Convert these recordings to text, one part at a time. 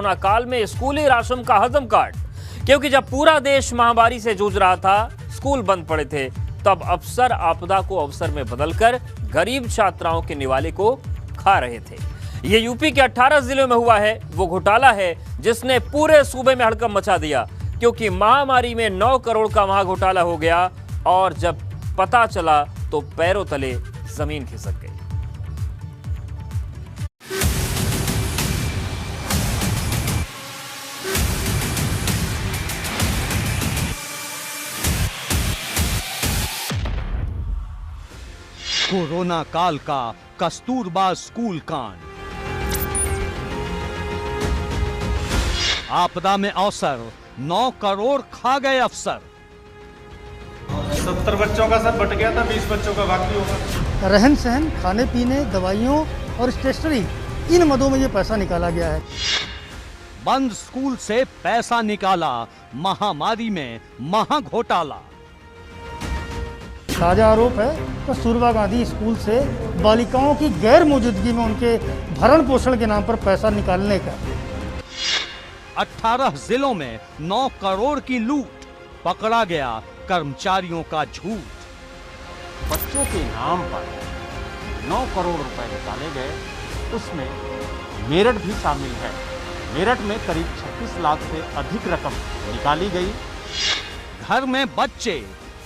Corona काल में स्कूली राशन का हजम कार्ड, क्योंकि जब पूरा देश महामारी से जूझ रहा था, स्कूल बंद पड़े थे, तब अफसर आपदा को अवसर में बदलकर गरीब छात्राओं के निवाले को खा रहे थे। ये यूपी के 18 जिलों में हुआ है वो घोटाला है जिसने पूरे सूबे में हड़कंप मचा दिया, क्योंकि महामारी में 9 करोड़ का महाघोटाला हो गया और जब पता चला तो पैरों तले जमीन खिसक गई। कोरोना काल का कस्तूरबा स्कूल कांड। आपदा में अवसर 9 करोड़ खा गए अफसर। 70 बच्चों का सब बट गया था, 20 बच्चों का बाकी होगा। रहन सहन, खाने पीने, दवाइयों और स्टेशनरी, इन मदों में ये पैसा निकाला गया है। बंद स्कूल से पैसा निकाला, महामारी में महाघोटाला। ताजा आरोप है कस्तूरबा गांधी स्कूल से बालिकाओं की गैर मौजूदगी में उनके भरण पोषण के नाम पर पैसा निकालने का। 18 जिलों में 9 करोड़ की लूट, पकड़ा गया कर्मचारियों का झूठ। बच्चों के नाम पर 9 करोड़ रुपए निकाले गए, उसमें मेरठ भी शामिल है। मेरठ में करीब 36 लाख से अधिक रकम निकाली गई। घर में बच्चे,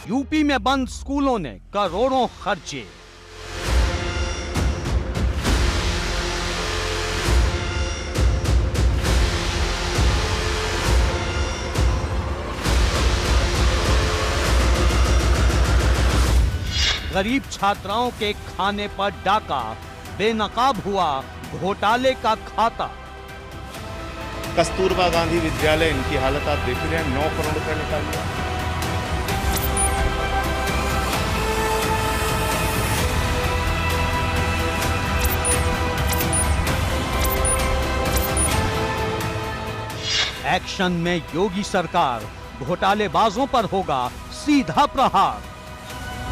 यूपी में बंद स्कूलों ने करोड़ों खर्चे। गरीब छात्राओं के खाने पर डाका, बेनकाब हुआ घोटाले का खाता। कस्तूरबा गांधी विद्यालय, इनकी हालत आप देख रहे हैं, 9 करोड़ रुपए निकाल लिया। एक्शन में योगी सरकार, घोटालेबाजों पर होगा सीधा प्रहार।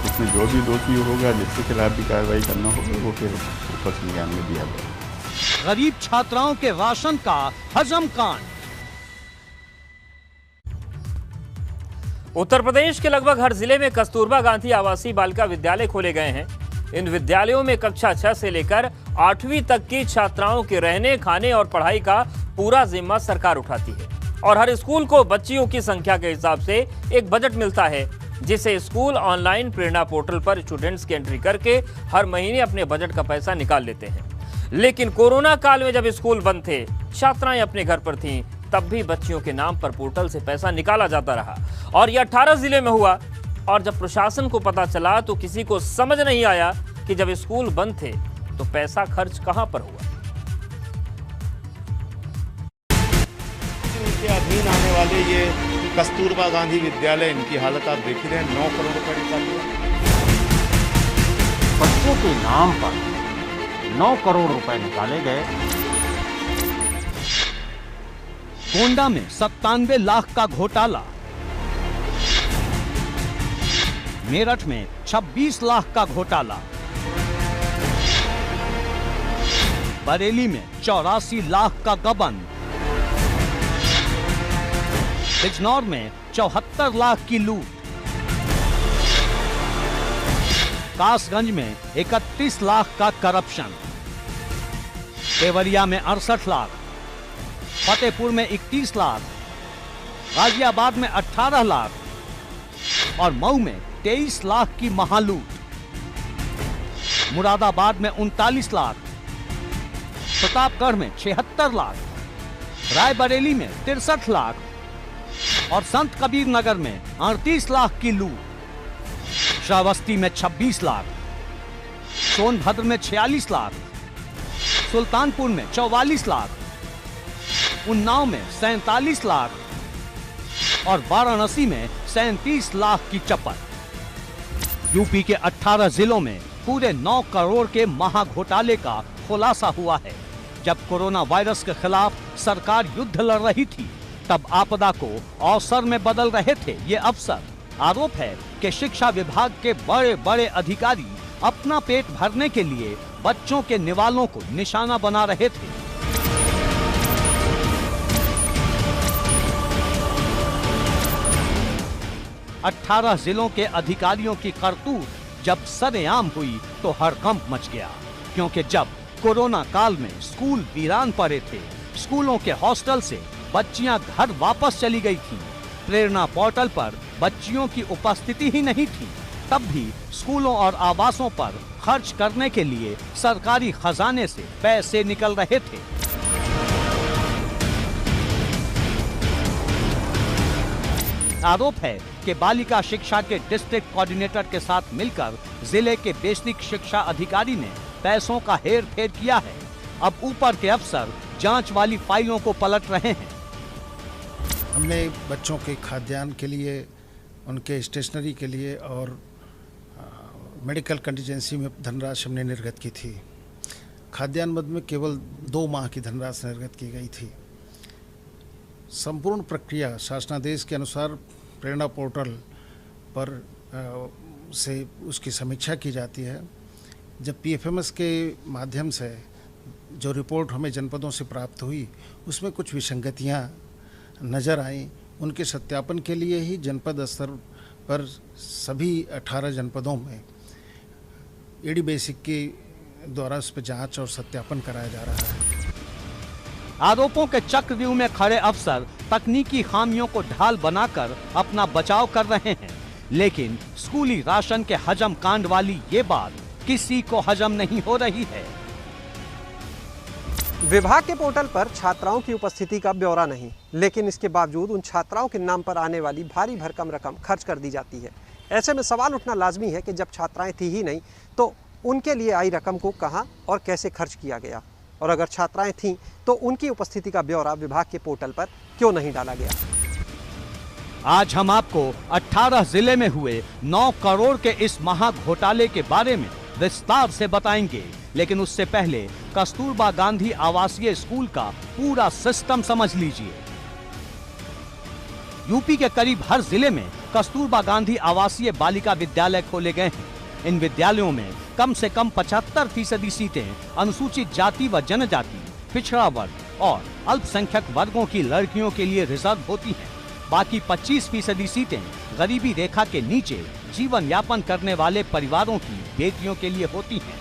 इसमें जो भी दोषी होगा, जिसके खिलाफ भी कार्रवाई करना होगा, वो फिर ऊपर संज्ञान में दिया जाएगा। गरीब छात्राओं के राशन का हजम कांड। उत्तर प्रदेश के लगभग हर जिले में कस्तूरबा गांधी आवासीय बालिका विद्यालय खोले गए हैं। इन विद्यालयों में कक्षा 6 से लेकर 8वीं तक की छात्राओं के रहने, खाने और पढ़ाई का पूरा जिम्मा सरकार उठाती है और हर स्कूल को बच्चियों की संख्या के हिसाब से एक बजट मिलता है, जिसे स्कूल ऑनलाइन प्रेरणा पोर्टल पर स्टूडेंट्स की एंट्री करके हर महीने अपने बजट का पैसा निकाल लेते हैं। लेकिन कोरोना काल में जब स्कूल बंद थे, छात्राएं अपने घर पर थीं, तब भी बच्चियों के नाम पर पोर्टल से पैसा निकाला जाता रहा और यह 18 जिले में हुआ। और जब प्रशासन को पता चला तो किसी को समझ नहीं आया कि जब स्कूल बंद थे तो पैसा खर्च कहां पर हुआ। इनके अधीन आने वाले ये कस्तूरबा गांधी विद्यालय, इनकी हालत आप देख रहे हैं, 9 करोड़ रुपए निकाल लिया। बच्चों के नाम पर 9 करोड़ रुपए निकाले गए। गोंडा में 97 लाख का घोटाला। मेरठ में 26 लाख का घोटाला। बरेली में 84 लाख का गबन। बिजनौर में 74 लाख की लूट। कासगंज में 31 लाख का करप्शन। देवरिया में 68 लाख। फतेहपुर में 31 लाख। गाजियाबाद में 18 लाख और मऊ में 23 लाख की महालूट। मुरादाबाद में 39 लाख। प्रतापगढ़ में 76 लाख। रायबरेली में 63 लाख और संत कबीर नगर में 38 लाख की लूट। श्रावस्ती में 26 लाख। सोनभद्र में 46 लाख। सुल्तानपुर में 44 लाख। उन्नाव में 47 लाख और वाराणसी में 37 लाख की चपत। यूपी के 18 जिलों में पूरे 9 करोड़ के महाघोटाले का खुलासा हुआ है। जब कोरोना वायरस के खिलाफ सरकार युद्ध लड़ रही थी, तब आपदा को अवसर में बदल रहे थे ये अफसर। आरोप है कि शिक्षा विभाग के बड़े बड़े अधिकारी अपना पेट भरने के लिए बच्चों के निवालों को निशाना बना रहे थे। 18 जिलों के अधिकारियों की करतूत जब सरेआम हुई तो हड़कंप मच गया, क्योंकि जब कोरोना काल में स्कूल वीरान पड़े थे, स्कूलों के हॉस्टल से बच्चियां घर वापस चली गई थीं, प्रेरणा पोर्टल पर बच्चियों की उपस्थिति ही नहीं थी, तब भी स्कूलों और आवासों पर खर्च करने के लिए सरकारी खजाने से पैसे निकल रहे थे। आरोप है कि बालिका शिक्षा के डिस्ट्रिक्ट कोऑर्डिनेटर के साथ मिलकर जिले के बेसिक शिक्षा अधिकारी ने पैसों का हेर-फेर किया है। अब ऊपर के अफसर जांच वाली फाइलों को पलट रहे हैं। हमने बच्चों के खाद्यान्न के लिए, उनके स्टेशनरी के लिए और मेडिकल कंटीजेंसी में धनराशि हमने निर्गत की थी। खाद्यान्न मद में केवल 2 माह की धनराशि निर्गत की गई थी। संपूर्ण प्रक्रिया शासनादेश के अनुसार प्रेरणा पोर्टल पर से उसकी समीक्षा की जाती है। जब पीएफएमएस के माध्यम से जो रिपोर्ट हमें जनपदों से प्राप्त हुई, उसमें कुछ विसंगतियां नज़र आईं। उनके सत्यापन के लिए ही जनपद स्तर पर सभी 18 जनपदों में ईडी बेसिक के द्वारा उस पर जांच और सत्यापन कराया जा रहा है। आरोपों के चक्रव्यूह में खड़े अफसर तकनीकी खामियों को ढाल बनाकर अपना बचाव कर रहे हैं, लेकिन स्कूली राशन के हजम कांड वाली ये बात किसी को हजम नहीं हो रही है। विभाग के पोर्टल पर छात्राओं की उपस्थिति का ब्यौरा नहीं, लेकिन इसके बावजूद उन छात्राओं के नाम पर आने वाली भारी भरकम रकम खर्च कर दी जाती है। ऐसे में सवाल उठना लाजमी है कि जब छात्राएं थी ही नहीं तो उनके लिए आई रकम को कहां और कैसे खर्च किया गया, और अगर छात्राएं थीं तो उनकी उपस्थिति का ब्यौरा विभाग के पोर्टल पर क्यों नहीं डाला गया। आज हम आपको 18 जिले में हुए 9 करोड़ के इस महा घोटाले के बारे में विस्तार से बताएंगे, लेकिन उससे पहले कस्तूरबा गांधी आवासीय स्कूल का पूरा सिस्टम समझ लीजिए। यूपी के करीब हर जिले में कस्तूरबा गांधी आवासीय बालिका विद्यालय खोले गए हैं। इन विद्यालयों में कम से कम 75% सीटें अनुसूचित जाति व जनजाति, पिछड़ा वर्ग और अल्पसंख्यक वर्गों की लड़कियों के लिए रिजर्व होती हैं। बाकी 25% सीटें गरीबी रेखा के नीचे जीवन यापन करने वाले परिवारों की बेटियों के लिए होती हैं।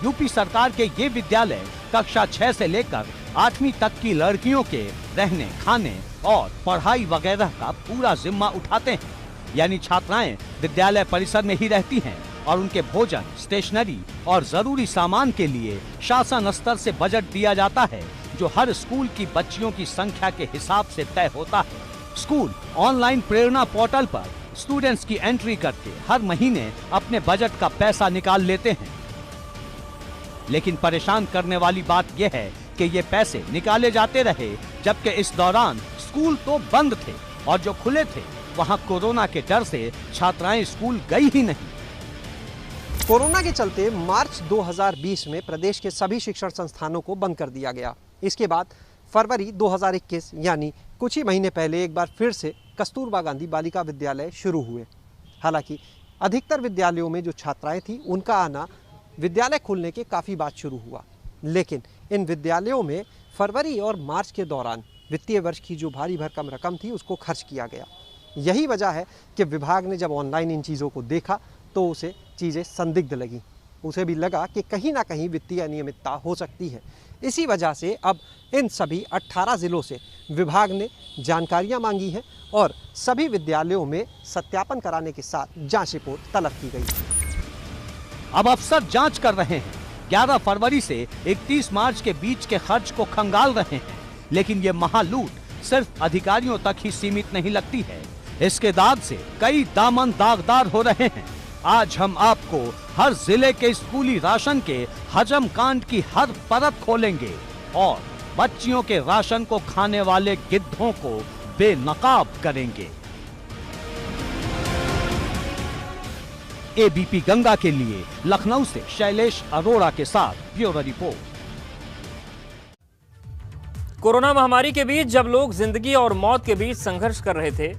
यूपी सरकार के ये विद्यालय कक्षा 6 से लेकर 8वीं तक की लड़कियों के रहने, खाने और पढ़ाई वगैरह का पूरा जिम्मा उठाते हैं। यानी छात्राएं विद्यालय परिसर में ही रहती हैं और उनके भोजन, स्टेशनरी और जरूरी सामान के लिए शासन स्तर से बजट दिया जाता है, जो हर स्कूल की बच्चियों की संख्या के हिसाब से तय होता है। स्कूल ऑनलाइन प्रेरणा पोर्टल पर स्टूडेंट्स की एंट्री करके हर महीने अपने बजट का पैसा निकाल लेते हैं। लेकिन परेशान करने वाली बात यह है कि ये पैसे निकाले जाते रहे, जबकि इस दौरान स्कूल तो बंद थे और जो खुले थे वहां कोरोना के डर से छात्राएं स्कूल गई ही नहीं। कोरोना के चलते मार्च 2020 में प्रदेश के सभी शिक्षण संस्थानों को बंद कर दिया गया। इसके बाद फरवरी 2021 यानी कुछ ही महीने पहले एक बार फिर से कस्तूरबा गांधी बालिका विद्यालय शुरू हुए। हालांकि अधिकतर विद्यालयों में जो छात्राएं थी उनका आना विद्यालय खुलने के काफ़ी बाद शुरू हुआ, लेकिन इन विद्यालयों में फरवरी और मार्च के दौरान वित्तीय वर्ष की जो भारी भरकम रकम थी उसको खर्च किया गया। यही वजह है कि विभाग ने जब ऑनलाइन इन चीज़ों को देखा तो उसे चीज़ें संदिग्ध लगी। उसे भी लगा कि कहीं ना कहीं वित्तीय अनियमितता हो सकती है। इसी वजह से अब इन सभी 18 जिलों से विभाग ने जानकारियां मांगी हैं और सभी विद्यालयों में सत्यापन कराने के साथ जांच रिपोर्ट तलब की गई। अब अफसर जांच कर रहे हैं। 11 फरवरी से 31 मार्च के बीच के खर्च को खंगाल रहे हैं, लेकिन ये महालूट सिर्फ अधिकारियों तक ही सीमित नहीं लगती है। इसके दाग से कई दामन दागदार हो रहे हैं। आज हम आपको हर जिले के स्कूली राशन के हजम कांड की हर परत खोलेंगे और बच्चियों के राशन को खाने वाले गिद्धों को बेनकाब करेंगे। एबीपी गंगा के लिए लखनऊ से शैलेश अरोड़ा के साथ ब्यूरो रिपोर्ट। कोरोना महामारी के बीच जब लोग जिंदगी और मौत के बीच संघर्ष कर रहे थे,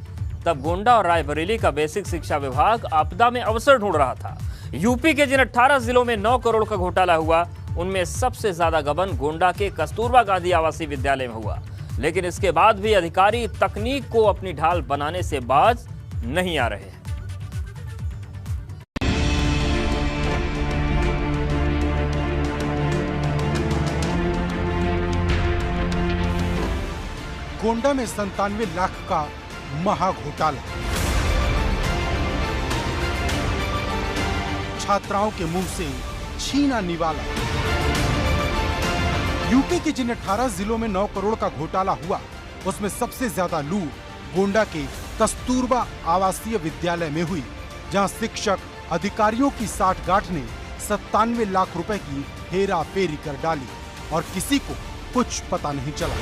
तब गोंडा और रायबरेली का बेसिक शिक्षा विभाग आपदा में अवसर ढूंढ रहा था। यूपी के जिन 18 जिलों में 9 करोड़ का घोटाला हुआ, उनमें सबसे ज्यादा गबन गोंडा के कस्तूरबा गांधी आवासीय विद्यालय में हुआ। लेकिन इसके बाद भी अधिकारी तकनीक को अपनी ढाल बनाने से बाज नहीं आ रहे हैं। गोंडा में 97 लाख का महाघोटाला। छात्राओं के मुंह से छीना निवाला। यूपी के जिन 18 जिलों में 9 करोड़ का घोटाला हुआ, उसमें सबसे ज्यादा लूट गोंडा के कस्तूरबा आवासीय विद्यालय में हुई, जहां शिक्षक अधिकारियों की साठगांठ ने 97 लाख रुपए की हेरा फेरी कर डाली और किसी को कुछ पता नहीं चला।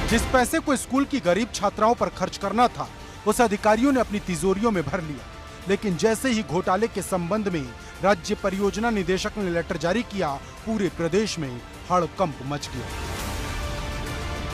जिस पैसे को स्कूल की गरीब छात्राओं पर खर्च करना था, उसे अधिकारियों ने अपनी तिजोरियों में भर लिया। लेकिन जैसे ही घोटाले के संबंध में राज्य परियोजना निदेशक ने लेटर जारी किया, पूरे प्रदेश में हड़कंप मच गया।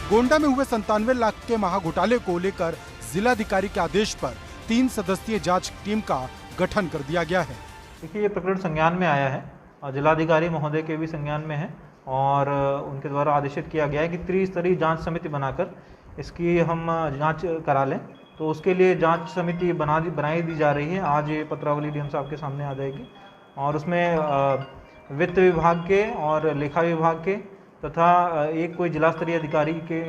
गोंडा में हुए 97 लाख के महाघोटाले को लेकर जिलाधिकारी के आदेश पर 3 सदस्यीय जांच टीम का गठन कर दिया गया है। देखिए, ये प्रकरण संज्ञान में आया है और जिलाधिकारी महोदय के भी संज्ञान में है और उनके द्वारा आदेशित किया गया है कि त्रिस्तरीय जांच समिति बनाकर इसकी हम जांच करा लें। तो उसके लिए जांच समिति बनाई दी जा रही है। आज ये पत्रावली डीएम साहब के सामने आ जाएगी और उसमें वित्त विभाग के और लेखा विभाग के तथा एक कोई जिला स्तरीय अधिकारी के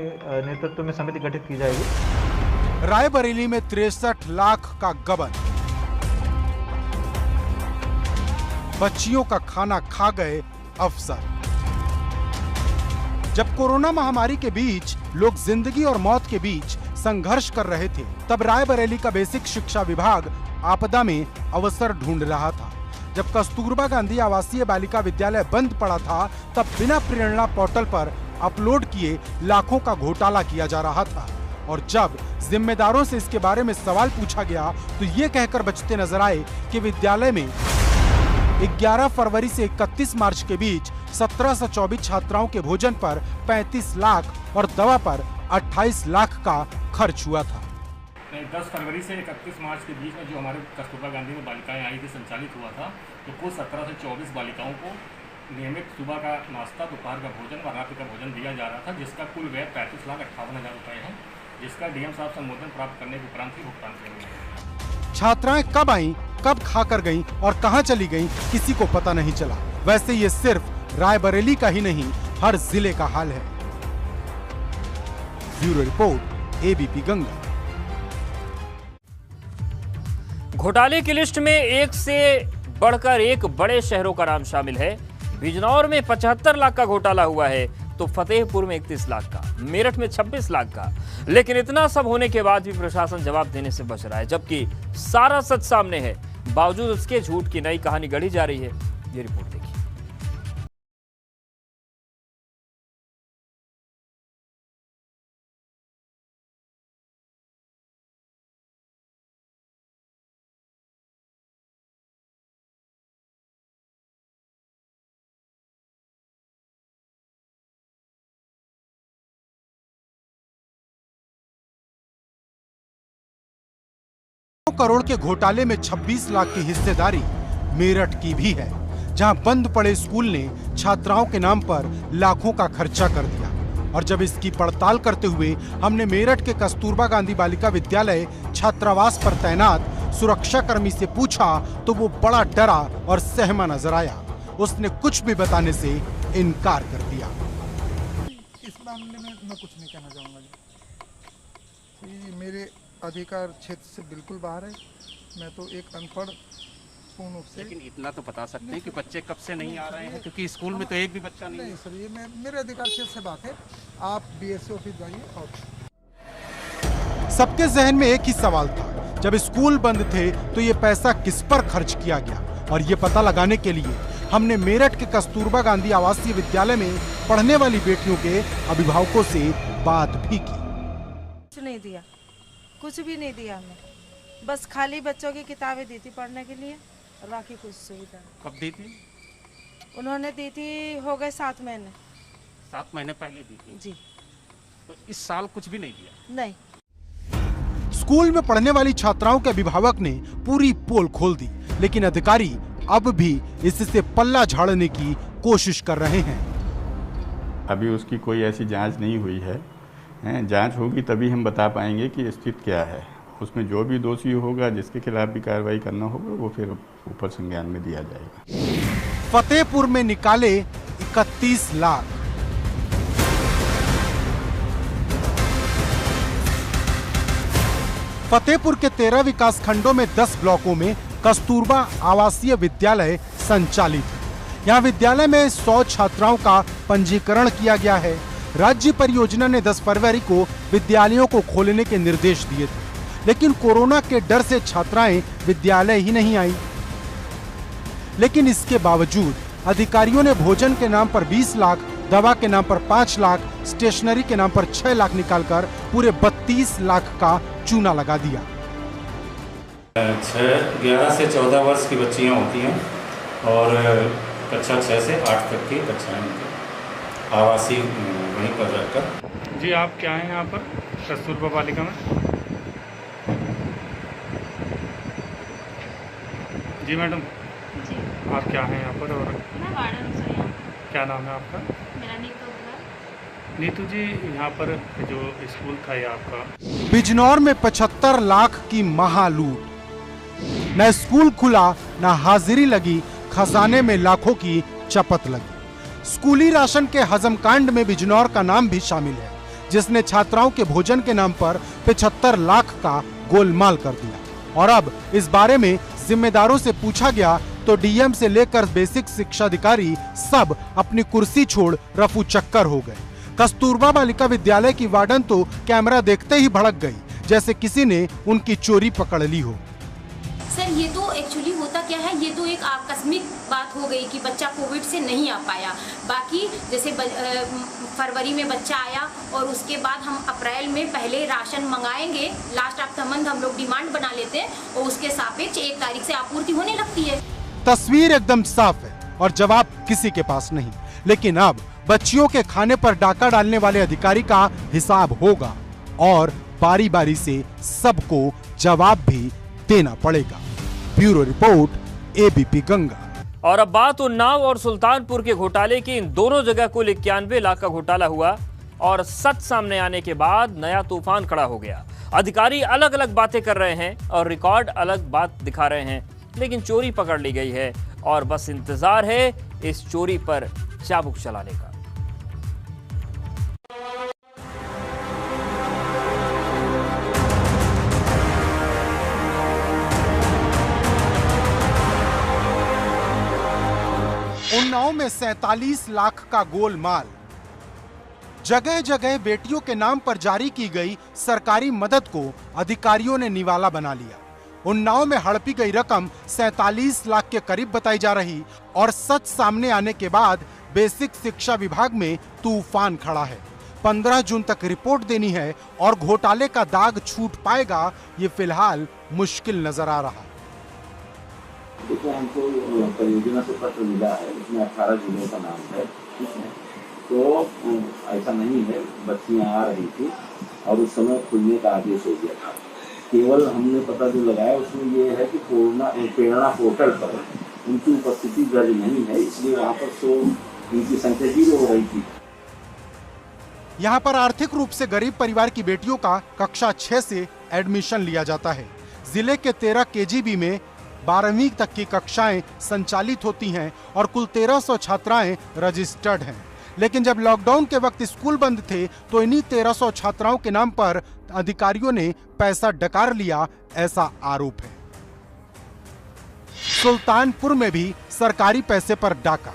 नेतृत्व में समिति गठित की जाएगी। रायबरेली में 63 लाख का गबन। बच्चियों का खाना खा गए अफसर। जब कोरोना महामारी के बीच लोग जिंदगी और मौत के बीच संघर्ष कर रहे थे, तब रायबरेली का बेसिक शिक्षा विभाग आपदा में अवसर ढूंढ रहा था। जब कस्तूरबा गांधी आवासीय बालिका विद्यालय बंद पड़ा था, तब बिना प्रेरणा पोर्टल पर अपलोड किए लाखों का घोटाला किया जा रहा था। और जब जिम्मेदारों से इसके बारे में सवाल पूछा गया, तो ये कहकर बचते नजर आए कि विद्यालय में 11 फरवरी से 31 मार्च के बीच 1724 छात्राओं के भोजन पर 35 लाख और दवा पर 28 लाख का खर्च हुआ था। 10 फरवरी से 31 मार्च के बीच में जो हमारे कस्तूरबा गांधी में बालिकाएं आई थी, संचालित हुआ था, तो कुल 17 से 24 बालिकाओं को नियमित सुबह का नाश्ता, दोपहर का भोजन और रात्रि का भोजन दिया जा रहा था, जिसका कुल व्यय 35,58,000 रुपये है, जिसका डीएम साहब से अनुमोदन प्राप्त करने के उपरांत ही भुगतान किया गया। छात्राएं कब आईं, कब खाकर गईं और कहां चली गईं, किसी को पता नहीं चला। वैसे ये सिर्फ रायबरेली का ही नहीं, हर जिले का हाल है। Bureau report, ABP Ganga. घोटाले की लिस्ट में एक से बढ़कर एक बड़े शहरों का नाम शामिल है। बिजनौर में 75 लाख का घोटाला हुआ है, तो फतेहपुर में 31 लाख का, मेरठ में 26 लाख का। लेकिन इतना सब होने के बाद भी प्रशासन जवाब देने से बच रहा है, जबकि सारा सच सामने है। बावजूद उसके झूठ की नई कहानी गढ़ी जा रही है। ये रिपोर्ट देखिए। करोड़ के घोटाले में 26 लाख की हिस्सेदारी मेरठ की भी है, जहां बंद पड़े स्कूल ने छात्राओं के नाम पर लाखों का खर्चा कर दिया। और जब इसकी पड़ताल करते हुए हमने मेरठ के कस्तूरबा गांधी बालिका विद्यालय छात्रावास पर तैनात सुरक्षा कर्मी से पूछा, तो वो बड़ा डरा और सहमा नजर आया। उसने कुछ भी बताने से इनकार कर दिया। इस मामले में मैं कुछ नहीं कहना चाहूँगा जी। मेरे अधिकार क्षेत्र से बिल्कुल बाहर है। मैं तो एक अनपढ़ पूर्ण रूप से। लेकिन इतना तो बता सकते हैं कि बच्चे कब से नहीं आ रहे हैं, क्योंकि स्कूल में तो एक भी बच्चा नहीं है। सर, ये मेरे अधिकार क्षेत्र से बात है। आप बीएससी ऑफिस जाइए। और सबके जहन में एक ही सवाल था, जब स्कूल बंद थे तो ये पैसा किस पर खर्च किया गया। और ये पता लगाने के लिए हमने मेरठ के कस्तूरबा गांधी आवासीय विद्यालय में पढ़ने वाली बेटियों के अभिभावकों से बात भी की। कुछ नहीं दिया, कुछ भी नहीं दिया हमें। बस खाली बच्चों की किताबें दी थी पढ़ने के लिए और बाकी कुछ सुविधा। कब दी थी? उन्होंने दी थी, हो गए 7 महीने। 7 महीने पहले दी थी जी। तो इस साल कुछ भी नहीं दिया? नहीं। स्कूल में पढ़ने वाली छात्राओं के अभिभावक ने पूरी पोल खोल दी, लेकिन अधिकारी अब भी इससे पल्ला झाड़ने की कोशिश कर रहे हैं। अभी उसकी कोई ऐसी जांच नहीं हुई है। जांच होगी तभी हम बता पाएंगे कि स्थिति क्या है। उसमें जो भी दोषी होगा, जिसके खिलाफ भी कार्रवाई करना होगा, वो फिर ऊपर संज्ञान में दिया जाएगा। फतेहपुर में निकाले 31 लाख, फतेहपुर के 13 विकास खंडों में 10 ब्लॉकों में कस्तूरबा आवासीय विद्यालय संचालित है। यहाँ विद्यालय में 100 छात्राओं का पंजीकरण किया गया है। राज्य परियोजना ने 10 फरवरी को विद्यालयों को खोलने के निर्देश दिए थे, लेकिन कोरोना के डर से छात्राएं विद्यालय ही नहीं आई। लेकिन इसके बावजूद अधिकारियों ने भोजन के नाम पर 20 लाख, दवा के नाम पर 5 लाख, स्टेशनरी के नाम पर 6 लाख निकालकर पूरे 32 लाख का चूना लगा दिया। 11 से 14 वर्ष की बच्चियां होती हैं और कक्षा 6 से 8 तक की कक्षाएं आवासीय वहीं पर रहकर। जी आप क्या हैं यहाँ पर कस्तूरबा बालिका में? जी मैडम जी आप क्या हैं यहाँ पर? और मैं वार्डन से यहाँ। क्या नाम है आपका? मेरा नीतू। नीतू जी यहाँ पर जो स्कूल था ये आपका? बिजनौर में 75 लाख की महालूट, न स्कूल खुला न हाजिरी लगी, खजाने में लाखों की चपत लगी। स्कूली राशन के हजम कांड में बिजनौर का नाम भी शामिल है, जिसने छात्राओं के भोजन के नाम पर 75 लाख का गोलमाल कर दिया। और अब इस बारे में जिम्मेदारों से पूछा गया तो डीएम से लेकर बेसिक शिक्षा अधिकारी सब अपनी कुर्सी छोड़ रफू चक्कर हो गए। कस्तूरबा बालिका विद्यालय की वार्डन तो कैमरा देखते ही भड़क गई, जैसे किसी ने उनकी चोरी पकड़ ली हो। सर ये तो एक्चुअली होता क्या है, ये तो एक आकस्मिक बात हो गई कि बच्चा कोविड से नहीं आ पाया। बाकी जैसे फरवरी में बच्चा आया और उसके बाद हम अप्रैल में पहले राशन मंगाएंगे, लास्ट ऑफ द मंथ हम लोग डिमांड बना लेते हैं और उसके सापेक्ष 1 तारीख से आपूर्ति होने लगती है। तस्वीर एकदम साफ है और जवाब किसी के पास नहीं। लेकिन अब बच्चियों के खाने पर डाका डालने वाले अधिकारी का हिसाब होगा और बारी बारी से सबको जवाब भी देना पड़ेगा। Bureau report, ABP Ganga. और अब बात उन्नाव और सुल्तानपुर के घोटाले की। इन दोनों जगह कुल 91 लाख का घोटाला हुआ और सच सामने आने के बाद नया तूफान खड़ा हो गया। अधिकारी अलग अलग बातें कर रहे हैं और रिकॉर्ड अलग बात दिखा रहे हैं, लेकिन चोरी पकड़ ली गई है और बस इंतजार है इस चोरी पर चाबुक चलाने का। उन्नाव में 47 लाख का गोलमाल। जगह जगह बेटियों के नाम पर जारी की गई सरकारी मदद को अधिकारियों ने निवाला बना लिया। उन्नाव में हड़पी गई रकम 47 लाख के करीब बताई जा रही और सच सामने आने के बाद बेसिक शिक्षा विभाग में तूफान खड़ा है। 15 जून तक रिपोर्ट देनी है और घोटाले का दाग छूट पाएगा, ये फिलहाल मुश्किल नजर आ रहा है। देखो हमको परियोजना से पत्र मिला है, उसमें 18 जिलों का नाम है, ठीक है। तो ऐसा नहीं है, बच्चियां आ रही थी और उस समय खुलने का आदेश हो गया था। केवल हमने पता जो लगाया उसमें ये है कि प्रेरणा पोर्टल पर उनकी उपस्थिति दर्ज नहीं है, इसलिए वहाँ पर उनकी संख्या 0 हो रही थी। यहाँ पर आर्थिक रूप से गरीब परिवार की बेटियों का कक्षा 6 से एडमिशन लिया जाता है। जिले के 13 केजीबी में 12वीं तक की कक्षाएं संचालित होती हैं और कुल 1300 छात्राएं रजिस्टर्ड हैं। लेकिन जब लॉकडाउन के वक्त स्कूल बंद थे तो इन्हीं 1300 छात्राओं के नाम पर अधिकारियों ने पैसा डकार लिया, ऐसा आरोप है। सुल्तानपुर में भी सरकारी पैसे पर डाका।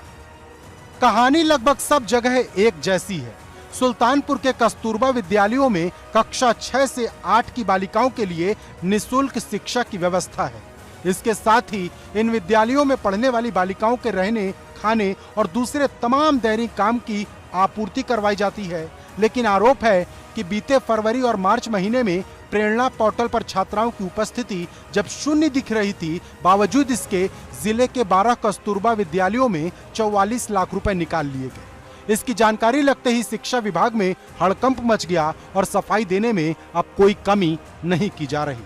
कहानी लगभग सब जगह एक जैसी है। सुल्तानपुर के कस्तूरबा विद्यालयों में कक्षा 6 से 8 की बालिकाओं के लिए निःशुल्क शिक्षा की व्यवस्था है। इसके साथ ही इन विद्यालयों में पढ़ने वाली बालिकाओं के रहने, खाने और दूसरे तमाम दैनिक काम की आपूर्ति करवाई जाती है। लेकिन आरोप है कि बीते फरवरी और मार्च महीने में प्रेरणा पोर्टल पर छात्राओं की उपस्थिति जब शून्य दिख रही थी, बावजूद इसके जिले के 12 कस्तूरबा विद्यालयों में 44 लाख रुपए निकाल लिए गए। इसकी जानकारी लगते ही शिक्षा विभाग में हड़कंप मच गया और सफाई देने में अब कोई कमी नहीं की जा रही।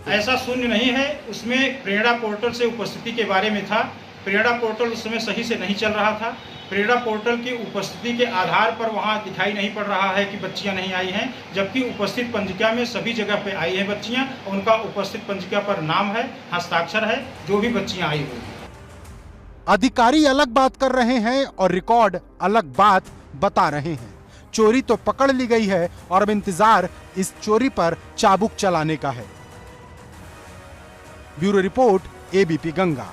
ऐसा शून्य नहीं है, उसमें प्रेरणा पोर्टल से उपस्थिति के बारे में था। प्रेरणा पोर्टल उस समय सही से नहीं चल रहा था। प्रेरणा पोर्टल की उपस्थिति के आधार पर वहां दिखाई नहीं पड़ रहा है कि बच्चियां नहीं आई हैं, जबकि उपस्थित पंजिका में सभी जगह पे आई हैं बच्चियां। उनका उपस्थित पंजिका पर नाम है, हस्ताक्षर है, जो भी बच्चियां आई हुई। अधिकारी अलग बात कर रहे हैं और रिकॉर्ड अलग बात बता रहे हैं। चोरी तो पकड़ ली गई है और अब इंतजार इस चोरी पर चाबुक चलाने का है। Bureau report, ABP Ganga.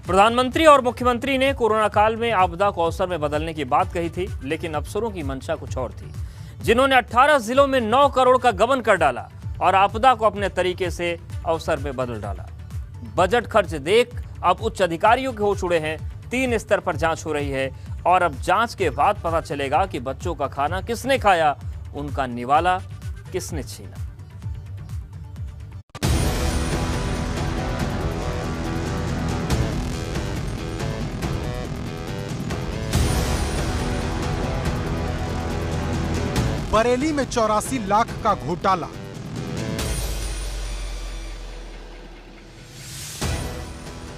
प्रधानमंत्री और मुख्यमंत्री ने कोरोना काल में आपदा को अवसर में बदलने की बात कही थी, लेकिन अफसरों की मंशा कुछ और थी, जिन्होंने 18 जिलों में 9 करोड़ का गबन कर डाला और आपदा को अपने तरीके से अवसर में बदल डाला। बजट खर्च देख अब उच्च अधिकारियों के होश उड़े हैं। 3 स्तर पर जांच हो रही है और अब जांच के बाद पता चलेगा कि बच्चों का खाना किसने खाया, उनका निवाला किसने छीना। बरेली में 84 लाख का घोटाला।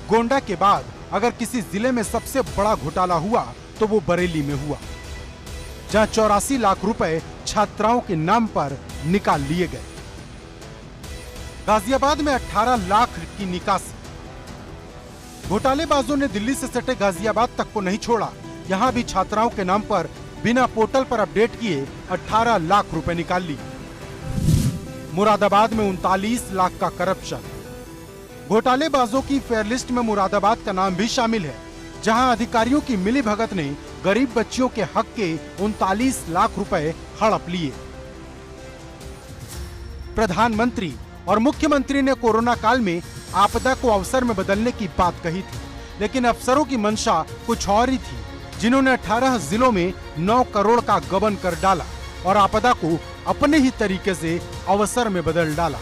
गोंडा के बाद अगर किसी जिले में सबसे बड़ा घोटाला हुआ तो वो बरेली में हुआ, जहां 84 लाख रुपए छात्राओं के नाम पर निकाल लिए गए। गाजियाबाद में 18 लाख की निकासी। घोटालेबाजों ने दिल्ली से सटे गाजियाबाद तक को नहीं छोड़ा। यहां भी छात्राओं के नाम पर बिना पोर्टल पर अपडेट किए 18 लाख रुपए निकाल लिए। मुरादाबाद में 39 लाख का करप्शन। घोटालेबाजों की फेयर लिस्ट में मुरादाबाद का नाम भी शामिल है, जहां अधिकारियों की मिलीभगत ने गरीब बच्चियों के हक के 39 लाख रुपए हड़प लिए। प्रधानमंत्री और मुख्यमंत्री ने कोरोना काल में आपदा को अवसर में बदलने की बात कही थी, लेकिन अफसरों की मंशा कुछ और ही थी, जिन्होंने 18 जिलों में 9 करोड़ का गबन कर डाला और आपदा को अपने ही तरीके से अवसर में बदल डाला।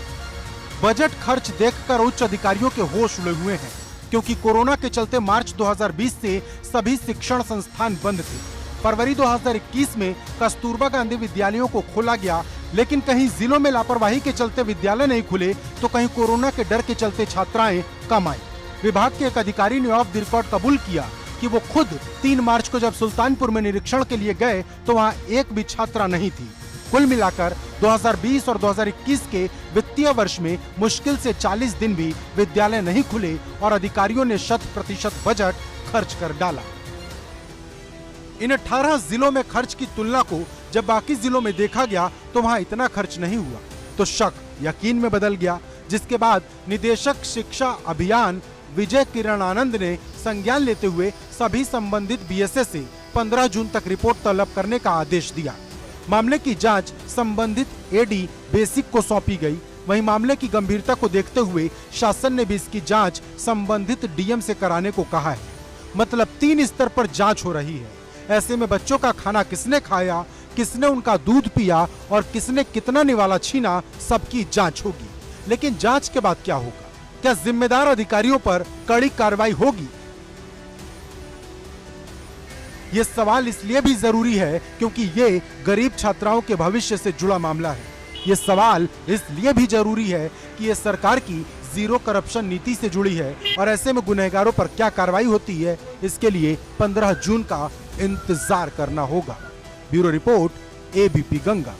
बजट खर्च देखकर उच्च अधिकारियों के होश उड़े हुए हैं, क्योंकि कोरोना के चलते मार्च 2020 से सभी शिक्षण संस्थान बंद थे। फरवरी 2021 में कस्तूरबा गांधी विद्यालयों को खोला गया, लेकिन कहीं जिलों में लापरवाही के चलते विद्यालय नहीं खुले तो कहीं कोरोना के डर के चलते छात्राएं कम आई। विभाग के एक अधिकारी ने ऑफ द रिकॉर्ड कबूल किया कि वो खुद 3 मार्च को जब सुल्तानपुर में निरीक्षण के लिए गए तो वहाँ एक भी छात्रा नहीं थी। कुल मिलाकर 2020 और 2021 के वित्तीय वर्ष में मुश्किल से 40 दिन भी विद्यालय नहीं खुले और अधिकारियों ने 100% बजट खर्च कर डाला। इन 18 जिलों में खर्च की तुलना को जब बाकी जिलों में देखा गया तो वहाँ इतना खर्च नहीं हुआ, तो शक यकीन में बदल गया, जिसके बाद निदेशक शिक्षा अभियान विजय किरण आनंद ने संज्ञान लेते हुए सभी संबंधित बीएसए से 15 जून तक रिपोर्ट तलब करने का आदेश दिया। मामले की जांच संबंधित एडी बेसिक को सौंपी गई। वहीं मामले की गंभीरता को देखते हुए शासन ने भी इसकी जांच संबंधित डीएम से कराने को कहा है। मतलब 3 स्तर पर जांच हो रही है। ऐसे में बच्चों का खाना किसने खाया, किसने उनका दूध पिया और किसने कितना निवाला छीना, सबकी जांच होगी। लेकिन जांच के बाद क्या होगा? क्या जिम्मेदार अधिकारियों पर कड़ी कार्रवाई होगी? ये सवाल इसलिए भी जरूरी है क्योंकि ये गरीब छात्राओं के भविष्य से जुड़ा मामला है। ये सवाल इसलिए भी जरूरी है कि ये सरकार की जीरो करप्शन नीति से जुड़ी है और ऐसे में गुनहगारों पर क्या कार्रवाई होती है, इसके लिए 15 जून का इंतजार करना होगा। Bureau report, ABP Ganga.